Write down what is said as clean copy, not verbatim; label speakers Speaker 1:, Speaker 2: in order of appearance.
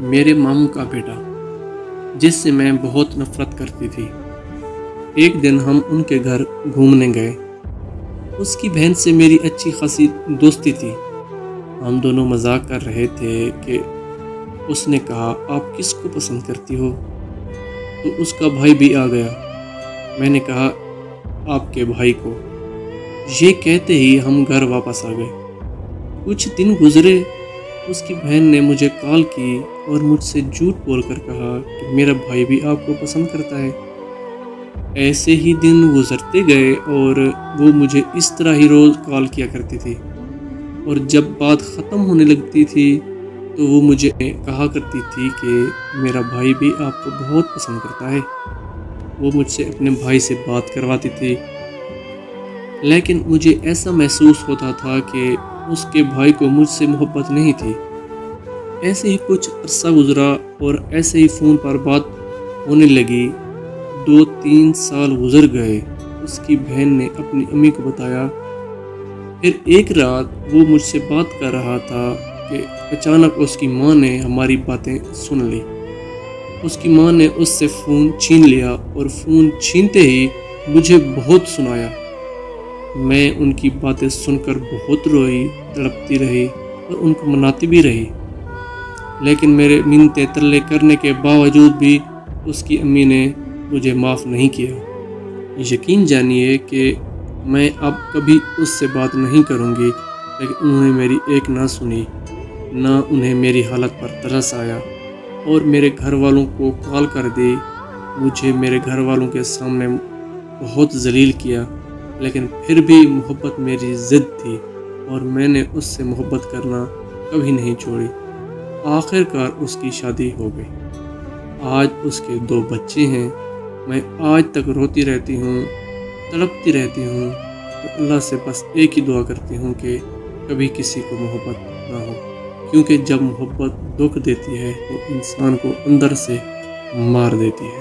Speaker 1: میرے ماموں کا بیٹا، جس سے میں بہت نفرت کرتی تھی۔ ایک دن ہم ان کے گھر گھومنے گئے۔ اس کی بہن سے میری اچھی خاصی دوستی تھی۔ ہم دونوں مذاق کر رہے تھے کہ اس نے کہا، آپ کس کو پسند کرتی ہو؟ تو اس کا بھائی بھی آ گیا۔ میں نے کہا، آپ کے بھائی کو۔ یہ کہتے ہی ہم گھر واپس آ گئے۔ کچھ دن گزرے، اس کی بہن نے مجھے کال کی اور مجھ سے جھوٹ بول کر کہا کہ میرا بھائی بھی آپ کو پسند کرتا ہے۔ ایسے ہی دن گزرتے گئے اور وہ مجھے اس طرح ہی روز کال کیا کرتی تھی، اور جب بات ختم ہونے لگتی تھی تو وہ مجھے کہا کرتی تھی کہ میرا بھائی بھی آپ کو بہت پسند کرتا ہے۔ وہ مجھ سے اپنے بھائی سے بات کرواتی تھی، لیکن مجھے ایسا محسوس ہوتا تھا کہ اس کے بھائی کو مجھ سے محبت نہیں تھی۔ ایسے ہی کچھ عرصہ گزرا اور ایسے ہی فون پر بات ہونے لگی۔ 2-3 سال گزر گئے۔ اس کی بہن نے اپنی امی کو بتایا۔ پھر ایک رات وہ مجھ سے بات کر رہا تھا کہ اچانک اس کی ماں نے ہماری باتیں سن لی۔ اس کی ماں نے اس سے فون چھین لیا اور فون چھینتے ہی مجھے بہت سنایا۔ میں ان کی باتیں سن کر بہت روئی، تڑپتی رہی اور ان کو مناتی بھی رہی، لیکن میرے منتیں ترلے کرنے کے باوجود بھی اس کی امی نے مجھے معاف نہیں کیا۔ یقین جانیے کہ میں اب کبھی اس سے بات نہیں کروں گی، لیکن انہوں نے میری ایک نہ سنی، نہ انہیں میری حالت پر ترس آیا اور میرے گھر والوں کو کال کر دی۔ مجھے میرے گھر والوں کے سامنے بہت ذلیل کیا، لیکن پھر بھی محبت میری ضد تھی اور میں نے اس سے محبت کرنا کبھی نہیں چھوڑی۔ آخر کار اس کی شادی ہو گئی۔ آج اس کے 2 بچے ہیں۔ میں آج تک روتی رہتی ہوں، تڑپتی رہتی ہوں اور اللہ سے بس ایک ہی دعا کرتی ہوں کہ کبھی کسی کو محبت نہ ہو، کیونکہ جب محبت دکھ دیتی ہے تو انسان کو اندر سے مار دیتی ہے۔